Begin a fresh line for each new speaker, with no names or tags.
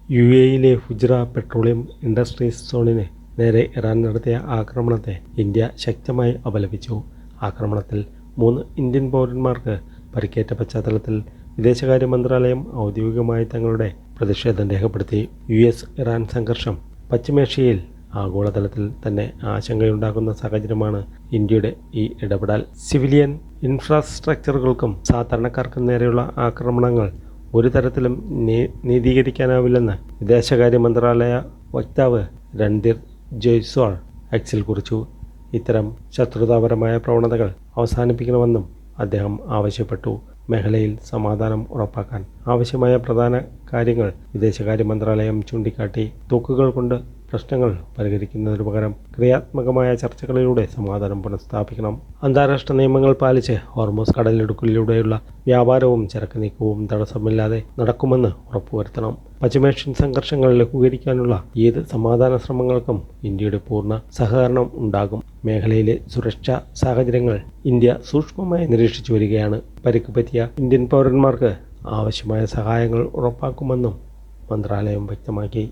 UAEയിലെ ഫുജ്റ petroleum industries സോണിന് നേരെ Iran നടത്തിയ ആക്രമണത്തെ ഇന്ത്യ ശക്തമായി അപലപിച്ചു. ആക്രമണത്തിൽ 3 ഇന്ത്യൻ പൗരന്മാർക്ക് പരിക്കേറ്റ പശ്ചാത്തലത്തിൽ വിദേശകാര്യ മന്ത്രാലയം ഔദ്യോഗികമായി തങ്ങളുടെ പ്രതിഷേധം രേഖപ്പെടുത്തി. US-ഇറാൻ സംഘർഷം പശ്ചിമേഷ്യയിൽ ആഗോളതലത്തിൽ തന്നെ ആശങ്കയുണ്ടാക്കുന്ന സാഹചര്യമാണ് ഇന്ത്യയുടെ ഈ ഇടപെടൽ. സിവിലിയൻ ഇൻഫ്രാസ്ട്രക്ചറുകൾക്കും സാധാരണക്കാർക്കും നേരെയുള്ള ആക്രമണങ്ങൾ ഒരു തരത്തിലും നീതീകരിക്കാനാവില്ലെന്ന് വിദേശകാര്യ മന്ത്രാലയ വക്താവ് രൺധീർ ജയ്സ്വാൾ എക്സിൽ കുറിച്ചു. ഇത്തരം ശത്രുതാപരമായ പ്രവണതകൾ അവസാനിപ്പിക്കണമെന്നും അദ്ദേഹം ആവശ്യപ്പെട്ടു. മേഖലയിൽ സമാധാനം ഉറപ്പാക്കാൻ ആവശ്യമായ പ്രധാന കാര്യങ്ങൾ വിദേശകാര്യ മന്ത്രാലയം ചൂണ്ടിക്കാട്ടി. തോക്കുകൾ കൊണ്ട് പ്രശ്നങ്ങൾ പരിഹരിക്കുന്നതിനു പകരം ക്രിയാത്മകമായ ചർച്ചകളിലൂടെ സമാധാനം പുനഃസ്ഥാപിക്കണം. അന്താരാഷ്ട്ര നിയമങ്ങൾ പാലിച്ച് ഹോർമൂസ് കടലിടുക്കിലൂടെയുള്ള വ്യാപാരവും ചരക്ക് നീക്കവും തടസ്സമില്ലാതെ നടക്കുമെന്ന് ഉറപ്പുവരുത്തണം. പശ്ചിമേഷ്യൻ സംഘർഷങ്ങൾ ലഘൂകരിക്കാനുള്ള ഏത് സമാധാന ശ്രമങ്ങൾക്കും ഇന്ത്യയുടെ പൂർണ്ണ സഹകരണം ഉണ്ടാകും. മേഖലയിലെ സുരക്ഷാ സാഹചര്യങ്ങൾ ഇന്ത്യ സൂക്ഷ്മമായി നിരീക്ഷിച്ചു വരികയാണ്. പരിക്ക് പറ്റിയ ഇന്ത്യൻ പൗരന്മാർക്ക് ആവശ്യമായ സഹായങ്ങൾ ഉറപ്പാക്കുമെന്നും മന്ത്രാലയം വ്യക്തമാക്കി.